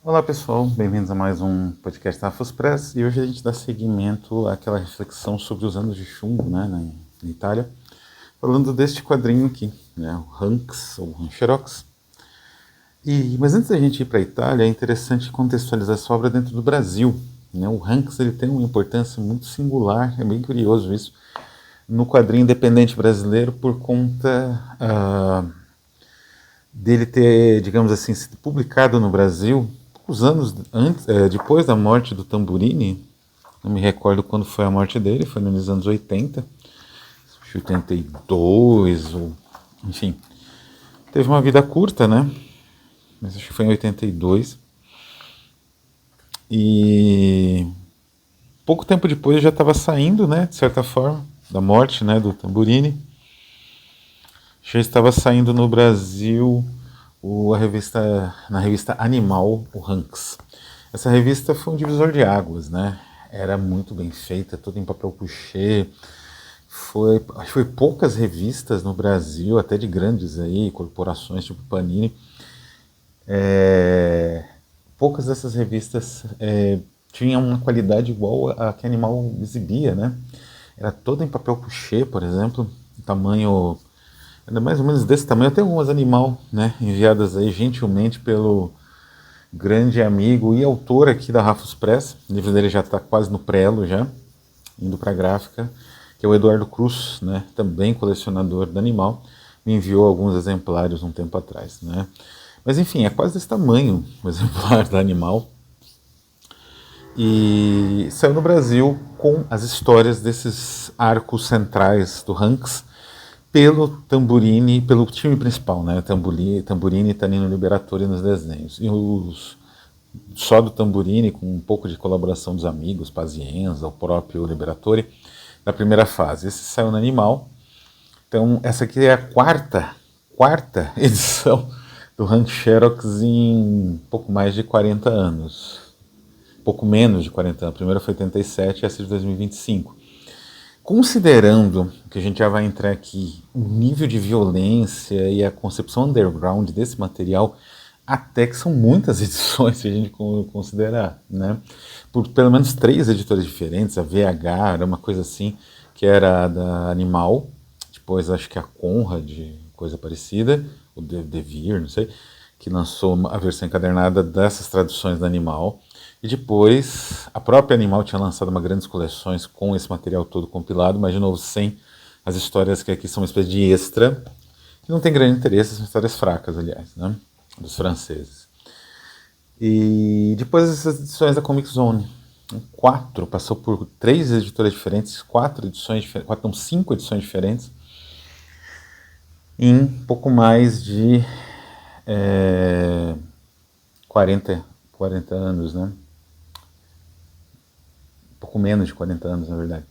Olá pessoal, bem-vindos a mais um podcast da Afos Press e hoje a gente dá seguimento àquela reflexão sobre os anos de chumbo, né, na Itália, falando deste quadrinho aqui, né, o Hanks ou Rancherox. Mas antes da gente ir para a Itália, é interessante contextualizar essa obra dentro do Brasil. Né? O Hanks ele tem uma importância muito singular, é bem curioso isso, no quadrinho independente brasileiro por conta dele ter, digamos assim, sido publicado no Brasil poucos anos antes, depois da morte do Tamburini. Não me recordo quando foi a morte dele, foi nos anos 80, 82, ou, enfim. Teve uma vida curta, né? Mas acho que foi em 82. E pouco tempo depois já estava saindo, né, de certa forma, da morte, né, do Tamburini. Já estava saindo no Brasil na revista Animal, o Hanks. Essa revista foi um divisor de águas, né? Era muito bem feita, tudo em papel couché. Acho que foi poucas revistas no Brasil, até de grandes aí, corporações tipo Panini. Poucas dessas revistas tinham uma qualidade igual a que Animal exibia, né? Era toda em papel couché, por exemplo, tamanho ainda mais ou menos desse tamanho. Tem algumas Animal, né, enviadas aí gentilmente pelo grande amigo e autor aqui da Rafus Press. O livro dele já está quase no prelo já, indo para a gráfica, que é o Eduardo Cruz, né, também colecionador da Animal, me enviou alguns exemplares um tempo atrás, né. Mas enfim, é quase desse tamanho o exemplar da Animal. E saiu no Brasil com as histórias desses arcos centrais do Hanks, pelo Tamburini, pelo time principal, né? Tamburini e Tanino Liberatore nos desenhos. Só do Tamburini, com um pouco de colaboração dos amigos, Pazienza, o próprio Liberatore, da primeira fase. Esse saiu no Animal. Então, essa aqui é a quarta edição do Hank Xerox em pouco mais de 40 anos. Pouco menos de 40 anos. A primeira foi 87 e essa é de 2025. Considerando que a gente já vai entrar aqui, o nível de violência e a concepção underground desse material, até que são muitas edições, se a gente considerar, né? Por pelo menos 3 editoras diferentes, a VH era uma coisa assim, que era da Animal, depois acho que a Conrad, coisa parecida, o Devir, não sei, que lançou a versão encadernada dessas traduções da Animal. E depois, a própria Animal tinha lançado uma grandes coleções com esse material todo compilado, mas de novo sem as histórias que aqui são uma espécie de extra, que não tem grande interesse, são histórias fracas, aliás, né? Dos franceses. E depois essas edições da Comic Zone, passou por 3 editoras diferentes, 5 edições diferentes, em pouco mais de 40 anos, né? Pouco menos de 40 anos, na verdade.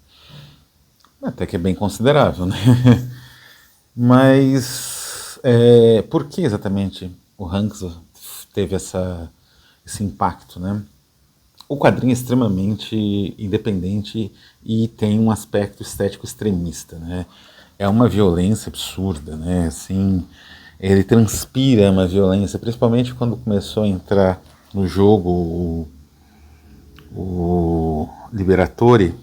Até que é bem considerável, né? Mas por que exatamente o Hanks teve esse impacto, né? O quadrinho é extremamente independente e tem um aspecto estético extremista, né? É uma violência absurda, né? Assim, ele transpira uma violência, principalmente quando começou a entrar no jogo o Liberatore,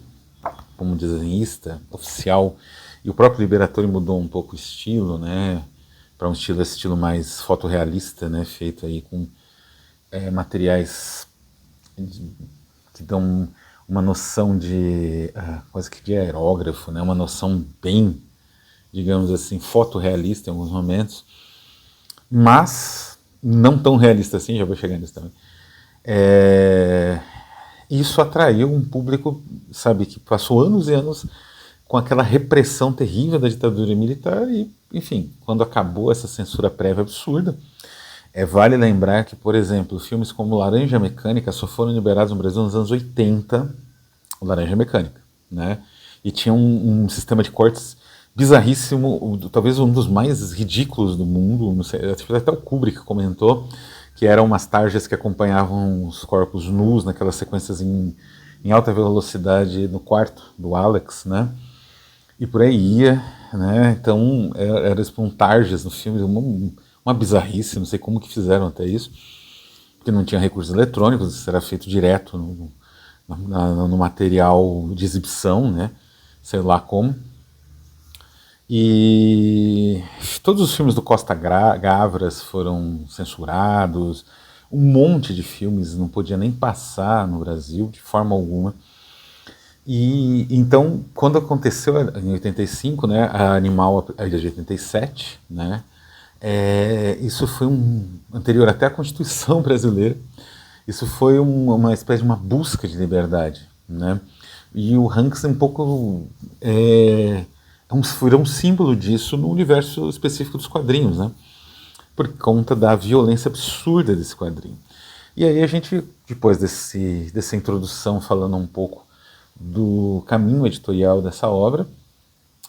como desenhista oficial, e o próprio Liberatore mudou um pouco o estilo, né, para um estilo mais fotorrealista, né, feito aí com materiais que dão uma noção de quase que de aerógrafo, né, uma noção bem, digamos assim, fotorrealista em alguns momentos, mas não tão realista assim, já vou chegar nisso também. Isso atraiu um público, sabe, que passou anos e anos com aquela repressão terrível da ditadura militar e, enfim, quando acabou essa censura prévia absurda, vale lembrar que, por exemplo, filmes como Laranja Mecânica só foram liberados no Brasil nos anos 80, o Laranja Mecânica, né? E tinha um sistema de cortes bizarríssimo, talvez um dos mais ridículos do mundo, não sei, até o Kubrick comentou, que eram umas tarjas que acompanhavam os corpos nus naquelas sequências em alta velocidade no quarto do Alex, né? E por aí ia, né? Então era um tarjas no filme, uma bizarrice, não sei como que fizeram até isso. porque não tinha recursos eletrônicos, isso era feito direto no material de exibição, né? Sei lá como. E todos os filmes do Costa Gavras foram censurados, um monte de filmes não podia nem passar no Brasil de forma alguma. E então, quando aconteceu em 85, né, a Animal é de 87, né, isso foi anterior até à Constituição brasileira, isso foi uma espécie de uma busca de liberdade, né, e o Hanks um pouco foi um símbolo disso no universo específico dos quadrinhos, né, por conta da violência absurda desse quadrinho. E aí a gente, depois dessa introdução falando um pouco do caminho editorial dessa obra,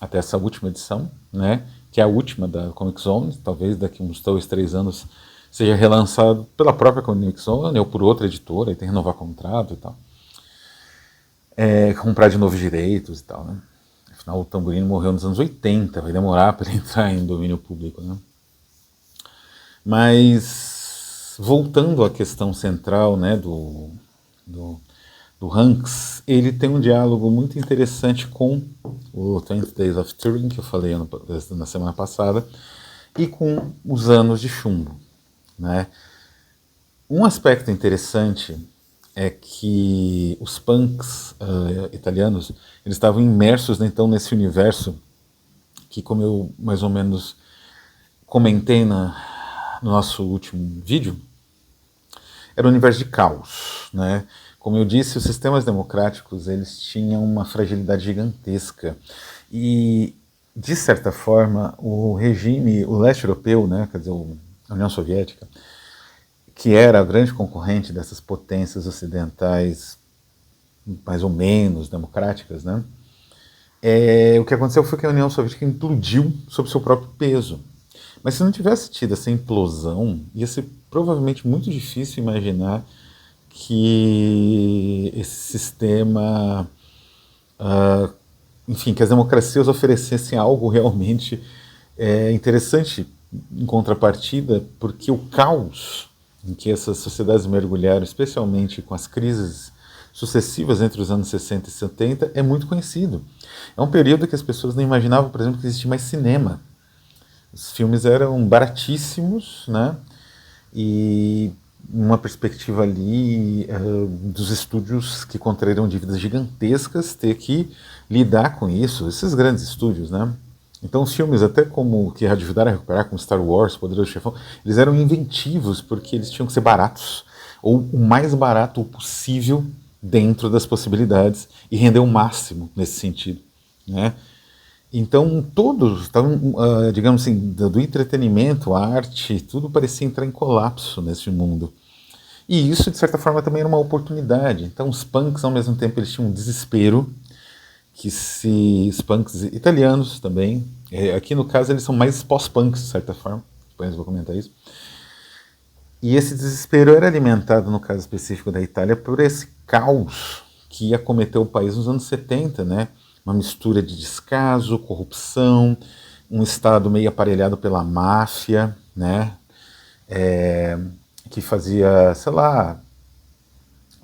até essa última edição, né, que é a última da Comic Zone, talvez daqui uns 2, 3 anos seja relançado pela própria Comic Zone ou por outra editora, e tem que renovar contrato e tal. Comprar de novo direitos e tal, né. Afinal, o Tamburini morreu nos anos 80, vai demorar para ele entrar em domínio público, né. Mas, voltando à questão central, né, do Hanks, ele tem um diálogo muito interessante com o 20 Days of Turing, que eu falei na semana passada, e com Os Anos de Chumbo, né? Um aspecto interessante é que os punks italianos, eles estavam imersos então nesse universo que, como eu mais ou menos comentei no nosso último vídeo, era um universo de caos, né? Como eu disse, os sistemas democráticos, eles tinham uma fragilidade gigantesca e, de certa forma, o regime, o leste europeu, né, quer dizer, a União Soviética, que era a grande concorrente dessas potências ocidentais mais ou menos democráticas, né, o que aconteceu foi que a União Soviética implodiu sob seu próprio peso. Mas se não tivesse tido essa implosão, ia ser provavelmente muito difícil imaginar que esse sistema, enfim, que as democracias oferecessem algo realmente interessante em contrapartida, porque o caos em que essas sociedades mergulharam, especialmente com as crises sucessivas entre os anos 60 e 70, é muito conhecido. É um período que as pessoas não imaginavam, por exemplo, que existia mais cinema. Os filmes eram baratíssimos, né? E uma perspectiva ali dos estúdios que contraíram dívidas gigantescas ter que lidar com isso, esses grandes estúdios, né? Então os filmes, até como que ajudaram a recuperar, como Star Wars, Poderoso Chefão, eles eram inventivos porque eles tinham que ser baratos, ou o mais barato possível dentro das possibilidades, e render o máximo nesse sentido, né? Então todos estavam, digamos assim, do entretenimento, a arte, tudo parecia entrar em colapso nesse mundo. E isso, de certa forma, também era uma oportunidade. Então os punks, ao mesmo tempo, eles tinham um desespero, os punks italianos também, aqui no caso eles são mais pós-punks, de certa forma, depois eu vou comentar isso. E esse desespero era alimentado, no caso específico da Itália, por esse caos que ia acometer o país nos anos 70, né? Uma mistura de descaso, corrupção, um Estado meio aparelhado pela máfia, né? Que fazia, sei lá,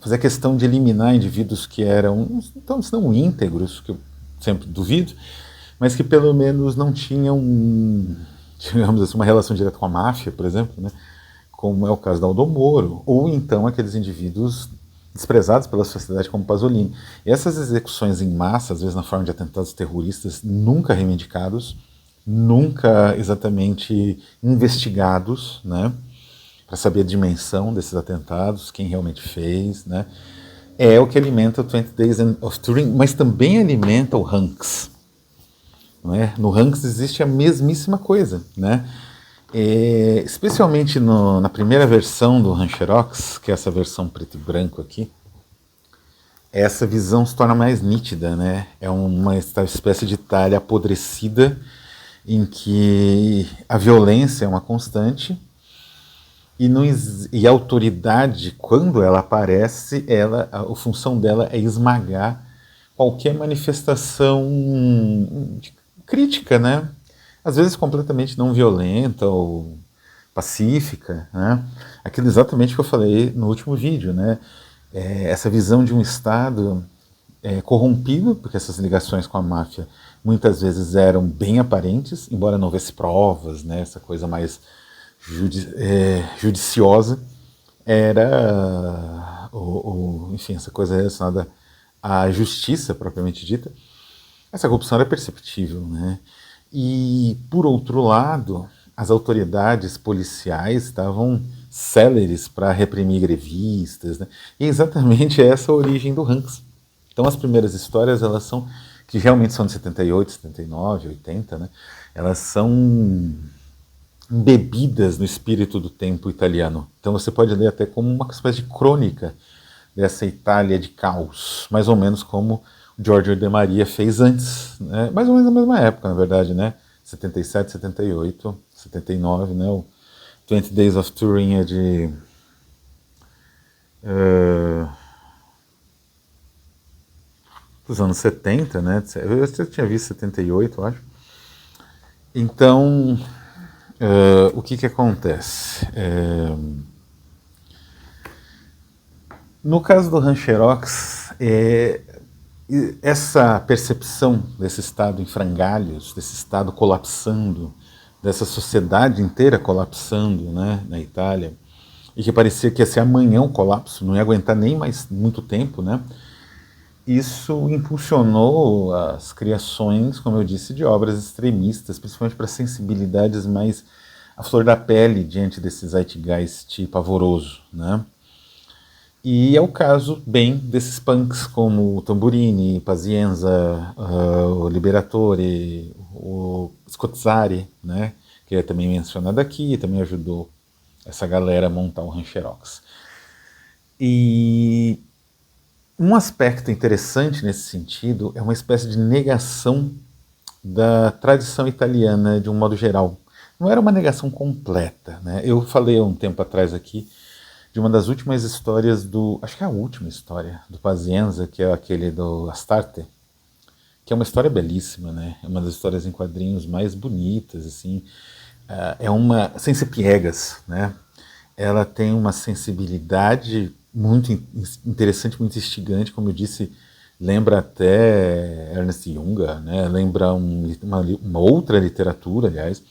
fazia questão de eliminar indivíduos que eram, então, se não íntegros, que eu sempre duvido, mas que pelo menos não tinham, digamos assim, uma relação direta com a máfia, por exemplo, né? Como é o caso da Aldo Moro, ou então aqueles indivíduos desprezados pela sociedade como Pasolini. E essas execuções em massa, às vezes na forma de atentados terroristas, nunca reivindicados, nunca exatamente investigados, né, para saber a dimensão desses atentados, quem realmente fez, né, é o que alimenta o 20 Days of Turing, mas também alimenta o Hanks. Não é? No Hanks existe a mesmíssima coisa, né? Especialmente na primeira versão do Rancherox, que é essa versão preto e branco aqui, essa visão se torna mais nítida, né? É uma espécie de Itália apodrecida, em que a violência é uma constante e a autoridade, quando ela aparece, a função dela é esmagar qualquer manifestação de crítica, né? Às vezes completamente não violenta ou pacífica, né? Aquilo exatamente que eu falei no último vídeo, né? Essa visão de um Estado corrompido, porque essas ligações com a máfia muitas vezes eram bem aparentes, embora não houvesse provas, né? Essa coisa mais judiciosa, era, enfim, essa coisa relacionada à justiça propriamente dita. Essa corrupção era perceptível, né? E, por outro lado, as autoridades policiais estavam céleres para reprimir grevistas, né? E é exatamente essa a origem do Hanks. Então, as primeiras histórias, elas são, que realmente são de 78, 79, 80, né? Elas são embebidas no espírito do tempo italiano. Então, você pode ler até como uma espécie de crônica dessa Itália de caos, mais ou menos como Giorgio de Maria fez antes, né? Mais ou menos na mesma época, na verdade, né? 77, 78, 79, né? O 20 Days of Turin é de dos anos 70, né? Eu já tinha visto 78, eu acho. Então, o que acontece? No caso do Rancherox, essa percepção desse Estado em frangalhos, desse Estado colapsando, dessa sociedade inteira colapsando, né, na Itália, e que parecia que ia ser amanhã o colapso, não ia aguentar nem mais muito tempo, né? Isso impulsionou as criações, como eu disse, de obras extremistas, principalmente para sensibilidades mais à flor da pele diante desse zeitgeist pavoroso, né? E é o caso, bem, desses punks como o Tamburini, Pazienza, o Liberatore, o Scozzari, né, que é também mencionado aqui, também ajudou essa galera a montar o Rancherox. E um aspecto interessante nesse sentido é uma espécie de negação da tradição italiana de um modo geral. Não era uma negação completa, né? Eu falei há um tempo atrás aqui de uma das últimas histórias do, acho que é a última história do Pazienza, que é aquele do Astarte, que é uma história belíssima, né? É uma das histórias em quadrinhos mais bonitas, assim. É uma, sem ser piegas, né? Ela tem uma sensibilidade muito interessante, muito instigante, como eu disse, lembra até Ernest Junger, né? Lembra uma outra literatura, aliás.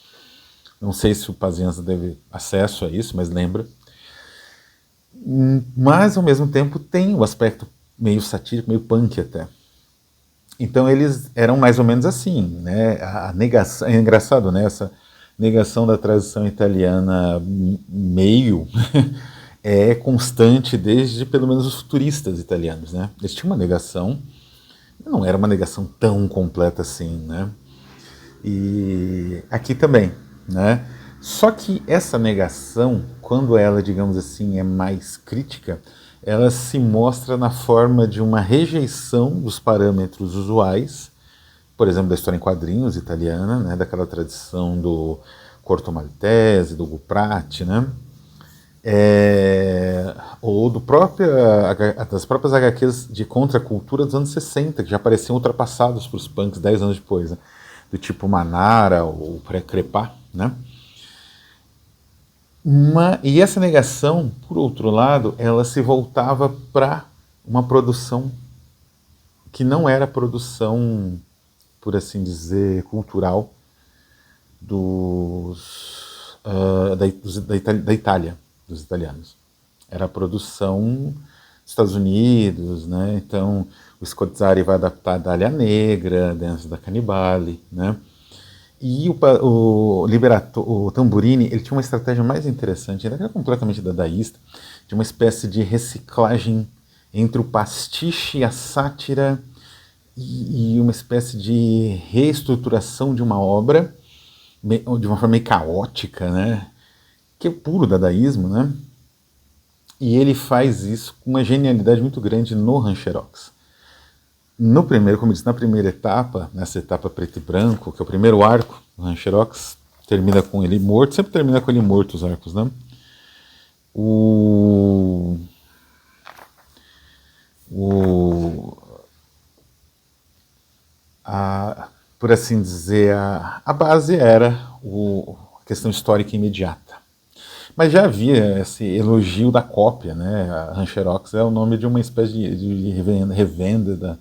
Não sei se o Pazienza teve acesso a isso, mas lembra. Mas, ao mesmo tempo, tem o aspecto meio satírico, meio punk até. Então, eles eram mais ou menos assim, né? A negação, é engraçado, né? Essa negação da tradição italiana meio é constante desde, pelo menos, os futuristas italianos, né? Eles tinham uma negação, não era uma negação tão completa assim, né? E aqui também, né? Só que essa negação, quando ela, digamos assim, é mais crítica, ela se mostra na forma de uma rejeição dos parâmetros usuais, por exemplo, da história em quadrinhos italiana, né, daquela tradição do Corto Maltese, do Guprati, né, ou das próprias HQs de contracultura dos anos 60, que já pareciam ultrapassados para os punks 10 anos depois, né, do tipo Manara ou Crepá, né. E essa negação, por outro lado, ela se voltava para uma produção que não era produção, por assim dizer, cultural da Itália, dos italianos. Era a produção dos Estados Unidos, né? Então o Scozzari vai adaptar a Dália Negra dentro da Cannibale, né? E o Tamburini, ele tinha uma estratégia mais interessante, ainda que era completamente dadaísta, de uma espécie de reciclagem entre o pastiche e a sátira e uma espécie de reestruturação de uma obra de uma forma meio caótica, né? Que é puro dadaísmo, né? E ele faz isso com uma genialidade muito grande no Rancherox. No primeiro, como eu disse, na primeira etapa, nessa etapa preto e branco, que é o primeiro arco do Rancherox, termina com ele morto, sempre termina com ele morto os arcos, né? Por assim dizer, a base era a questão histórica imediata. Mas já havia esse elogio da cópia, né? A Rancherox é o nome de uma espécie de revenda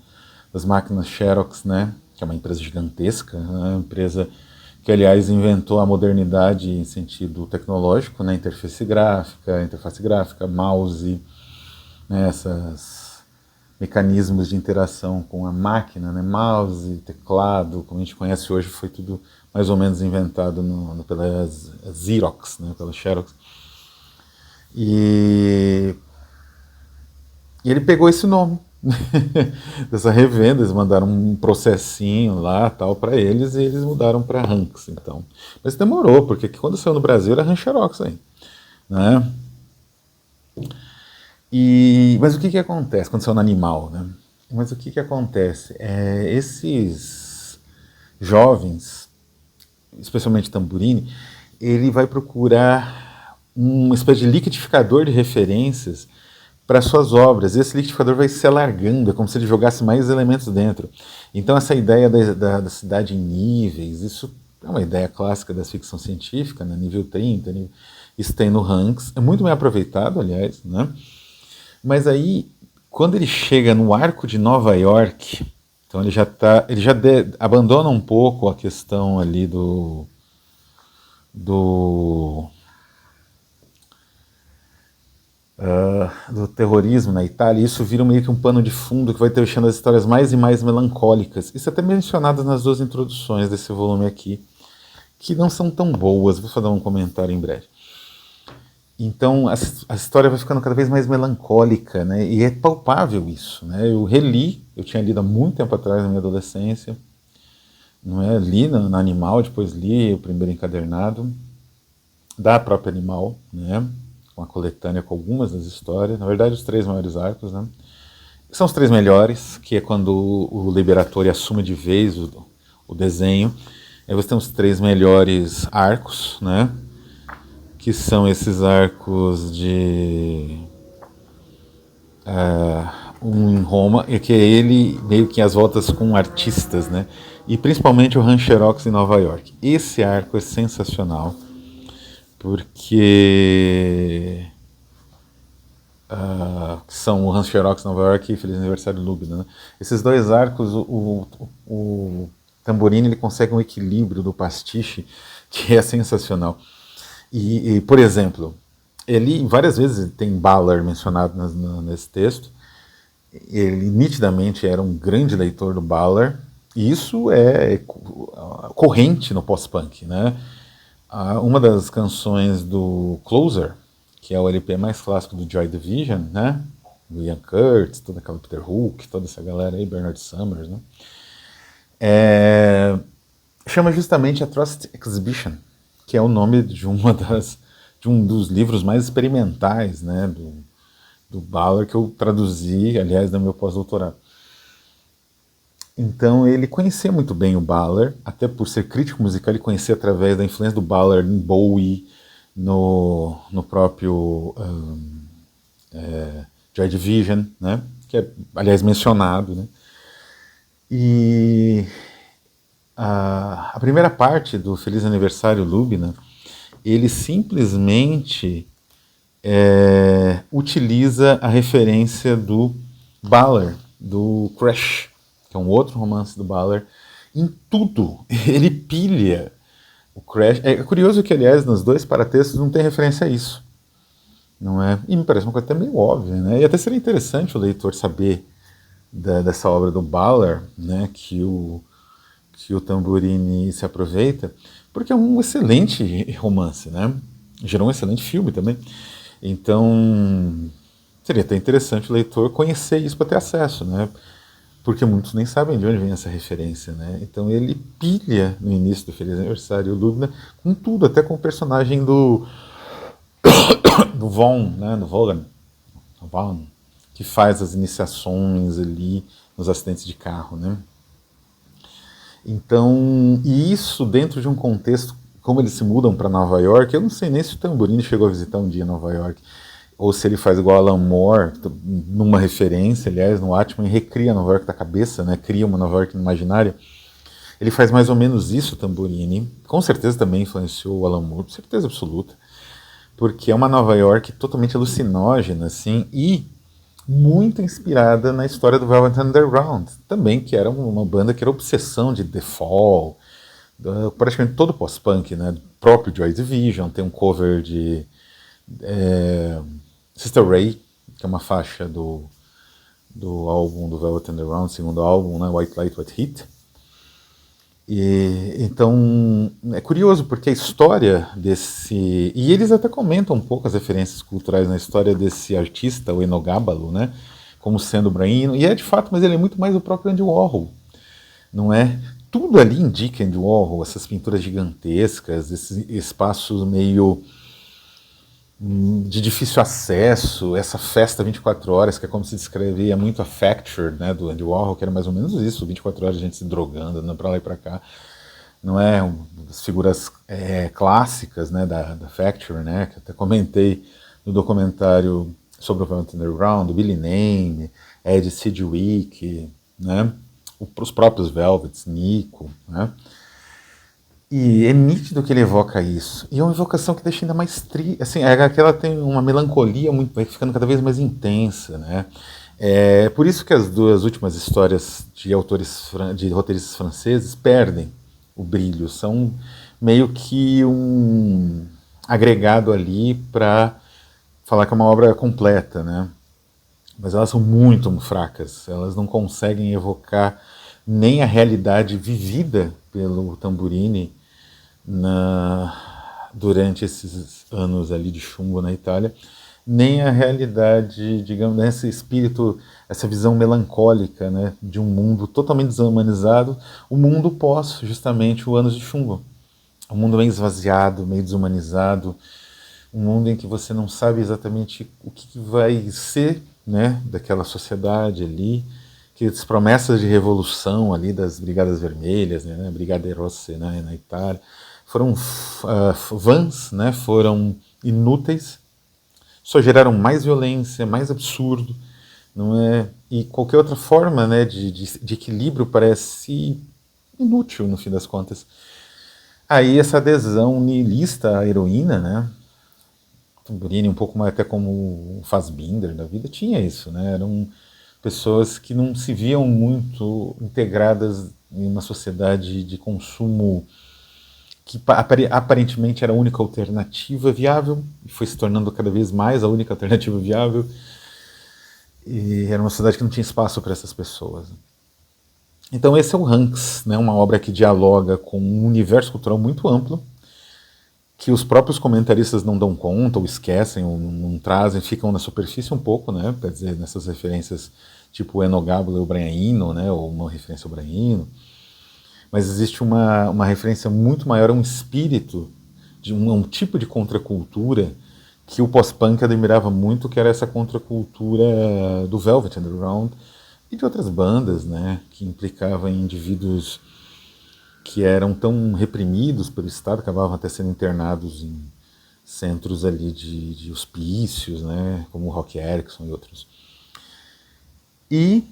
das máquinas Xerox, né? Que é uma empresa gigantesca, né? Uma empresa que, aliás, inventou a modernidade em sentido tecnológico, né? Interface gráfica, mouse, né? Essas mecanismos de interação com a máquina, né? Mouse, teclado, como a gente conhece hoje, foi tudo mais ou menos inventado pela Xerox, né? Pela Xerox. E ele pegou esse nome dessa revenda, eles mandaram um processinho lá, tal, para eles, e eles mudaram para Ranx, então. Mas demorou, porque quando saiu no Brasil era Rancherox aí, né? Mas o que acontece quando saiu no Animal, né? Mas o que acontece? Esses jovens, especialmente Tamburini, ele vai procurar uma espécie de liquidificador de referências para suas obras. Esse liquidificador vai se alargando, é como se ele jogasse mais elementos dentro. Então essa ideia da cidade em níveis, isso é uma ideia clássica da ficção científica, né? Nível 30, isso tem no Ranx, é muito bem aproveitado, aliás, né? Mas aí, quando ele chega no arco de Nova York, então ele já abandona um pouco a questão ali do do terrorismo na Itália, e isso vira meio que um pano de fundo que vai deixando as histórias mais e mais melancólicas. Isso é até mencionado nas duas introduções desse volume aqui, que não são tão boas, vou fazer um comentário em breve. Então a história vai ficando cada vez mais melancólica, né? E é palpável isso, né? Eu reli, eu tinha lido há muito tempo atrás na minha adolescência, não é? Li no Animal, depois li o primeiro encadernado da própria Animal, né? Uma coletânea com algumas das histórias, na verdade os 3 maiores arcos, né? São os 3 melhores, que é quando o Liberatore assume de vez o desenho. Aí você tem os 3 melhores arcos, né? Que são esses arcos de um em Roma, e que é ele meio que as voltas com artistas, né? E principalmente o Rancherox em Nova York. Esse arco é sensacional, porque são o Rancherox Nova York e Feliz Aniversário Lúbida, né? Esses 2 arcos, o Tamburini ele consegue um equilíbrio do pastiche que é sensacional. Por exemplo, ele várias vezes tem Ballard mencionado nesse texto. Ele nitidamente era um grande leitor do Ballard, e isso é corrente no pós-punk, né? Uma das canções do Closer, que é o LP mais clássico do Joy Division, né? Do Ian Curtis, toda aquela Peter Hook, toda essa galera aí, Bernard Summers, né? Chama justamente Atrocity Exhibition, que é o nome de um dos livros mais experimentais, né, do Ballard, que eu traduzi, aliás, no meu pós-doutorado. Então ele conhecia muito bem o Ballard, até por ser crítico musical, ele conhecia através da influência do Ballard em Bowie, no próprio Joy Division, né, que é, aliás, mencionado, né. E a primeira parte do Feliz Aniversário Lúbida, ele simplesmente utiliza a referência do Ballard, do Crash, que é um outro romance do Ballard, em tudo. Ele pilha o Crash. É curioso que, aliás, nos 2 paratextos não tem referência a isso, não é? E me parece uma coisa até meio óbvia, né? E até seria interessante o leitor saber dessa obra do Ballard, né, que o Tamburini se aproveita, porque é um excelente romance, né? Gerou um excelente filme também. Então, seria até interessante o leitor conhecer isso para ter acesso, né? Porque muitos nem sabem de onde vem essa referência, né? Então ele pilha no início do Feliz Aniversário Lúbida com tudo, até com o personagem do Vaughn, né? Do Vaughn, que faz as iniciações ali nos acidentes de carro, né? Então, e isso dentro de um contexto, como eles se mudam para Nova York, eu não sei nem se o Tamburini chegou a visitar um dia Nova York, ou se ele faz igual Alan Moore, numa referência, aliás, no Atman, recria Nova York da cabeça, né, cria uma Nova York imaginária. Ele faz mais ou menos isso, o Tamburini, com certeza também influenciou o Alan Moore, com certeza absoluta, porque é uma Nova York totalmente alucinógena, assim, e muito inspirada na história do Velvet Underground, também, que era uma banda que era obsessão de The Fall, praticamente todo pós-punk, né? O próprio Joy Division tem um cover de Sister Ray, que é uma faixa do álbum do Velvet Underground, segundo álbum, né? White Light, White Heat. E, então, é curioso porque a história desse... E eles até comentam um pouco as referências culturais na história desse artista, o Enogábalo, né? Como sendo o Brian Eno. E é de fato, mas ele é muito mais o próprio Andy Warhol, não é? Tudo ali indica Andy Warhol, essas pinturas gigantescas, esses espaços meio de difícil acesso, essa festa 24 horas, que é como se descrevia muito a Facture, né, do Andy Warhol, que era mais ou menos isso, 24 horas a gente se drogando, andando pra lá e pra cá. Não é? As figuras clássicas, né, da Facture, né, que eu até comentei no documentário sobre o Velvet Underground, o Billy Name, Ed Sidgwick, né, os próprios Velvets, Nico, né. E é nítido que ele evoca isso. E é uma evocação que deixa ainda mais triste. Assim, é que ela tem uma melancolia muito, vai ficando cada vez mais intensa, né? É por isso que as duas últimas histórias de autores, de roteiristas franceses perdem o brilho. São meio que um agregado ali para falar que é uma obra completa, né? Mas elas são muito fracas. Elas não conseguem evocar nem a realidade vivida pelo Tamburini durante esses anos ali de chumbo na Itália, nem a realidade, digamos, esse espírito, essa visão melancólica, né, de um mundo totalmente desumanizado, o mundo pós, justamente, o anos de chumbo. Um mundo meio esvaziado, meio desumanizado, um mundo em que você não sabe exatamente o que vai ser, né, daquela sociedade ali, que as promessas de revolução ali das Brigadas Vermelhas, né, Brigade Rosse, né, na Itália, foram vãs, né, foram inúteis, só geraram mais violência, mais absurdo, não é? E qualquer outra forma, né, de equilíbrio parece inútil no fim das contas. Aí essa adesão niilista à heroína, né, Tamburini um pouco mais até como o Fassbinder da vida, tinha isso, né, eram pessoas que não se viam muito integradas em uma sociedade de consumo que aparentemente era a única alternativa viável, e foi se tornando cada vez mais a única alternativa viável, e era uma sociedade que não tinha espaço para essas pessoas. Então esse é o Hanks, né, uma obra que dialoga com um universo cultural muito amplo, que os próprios comentaristas não dão conta, ou esquecem, ou não trazem, ficam na superfície um pouco, né, quer dizer, nessas referências tipo o Enogábalo e o Brian Eno, né, ou uma referência ao Brian Eno, mas existe uma referência muito maior a um espírito, de um tipo de contracultura que o pós-punk admirava muito, que era essa contracultura do Velvet Underground e de outras bandas, né, que implicava em indivíduos que eram tão reprimidos pelo Estado, acabavam até sendo internados em centros ali de hospícios, né, como o Rock Erickson e outros. E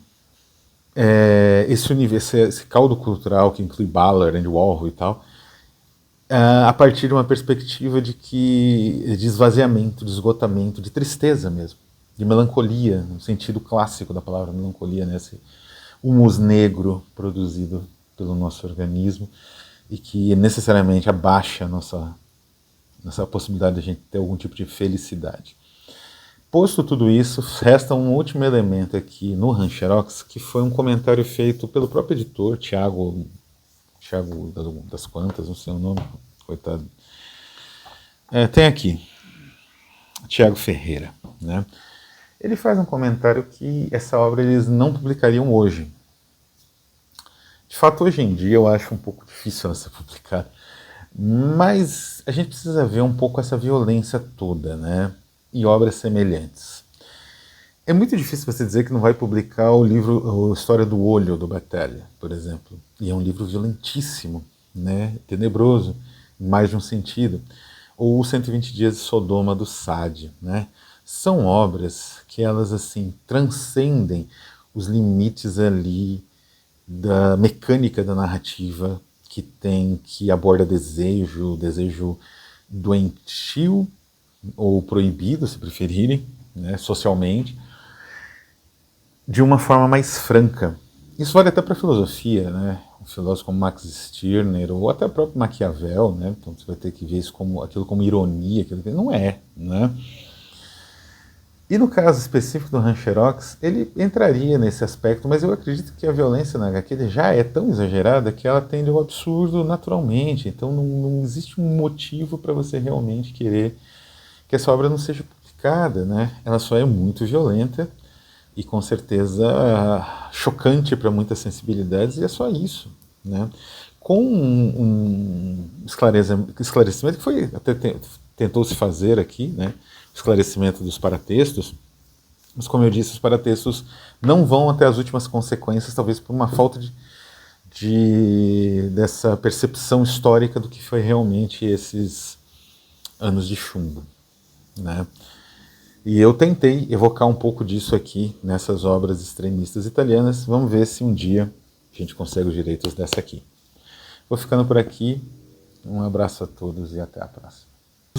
esse caldo cultural que inclui Ballard, Andy Warhol e tal, a partir de uma perspectiva de esvaziamento, de esgotamento, de tristeza mesmo, de melancolia, no sentido clássico da palavra melancolia, né? Esse humus negro produzido pelo nosso organismo e que necessariamente abaixa a nossa possibilidade de a gente ter algum tipo de felicidade. Posto tudo isso, resta um último elemento aqui no Rancherox, que foi um comentário feito pelo próprio editor, Tiago das Quantas, não sei o nome, coitado. Tem aqui, Tiago Ferreira, né? Ele faz um comentário que essa obra eles não publicariam hoje. De fato, hoje em dia eu acho um pouco difícil ela ser publicada, mas a gente precisa ver um pouco essa violência toda, né? E obras semelhantes. É muito difícil você dizer que não vai publicar o livro A História do Olho, do Battaglia, por exemplo. E é um livro violentíssimo, né? Tenebroso, em mais de um sentido. Ou o 120 Dias de Sodoma, do Sade, né? São obras que elas, assim, transcendem os limites ali da mecânica da narrativa que aborda desejo doentio, ou proibido, se preferirem, né, socialmente, de uma forma mais franca. Isso vale até para a filosofia, né? Um filósofo como Max Stirner, ou até o próprio Maquiavel, né? Então você vai ter que ver isso como, aquilo como ironia, aquilo que não é, né? E no caso específico do Rancherox, ele entraria nesse aspecto, mas eu acredito que a violência na HQ já é tão exagerada que ela tende ao absurdo naturalmente. Então não existe um motivo para você realmente querer que essa obra não seja publicada, né? Ela só é muito violenta e com certeza chocante para muitas sensibilidades, e é só isso, né? Com um esclarecimento que foi até tentou se fazer aqui, né? Esclarecimento dos paratextos, mas como eu disse, os paratextos não vão até as últimas consequências, talvez por uma falta dessa percepção histórica do que foi realmente esses anos de chumbo, né? E eu tentei evocar um pouco disso aqui nessas obras extremistas italianas. Vamos ver se um dia a gente consegue os direitos dessa aqui. Vou ficando por aqui. Um abraço a todos e até a próxima.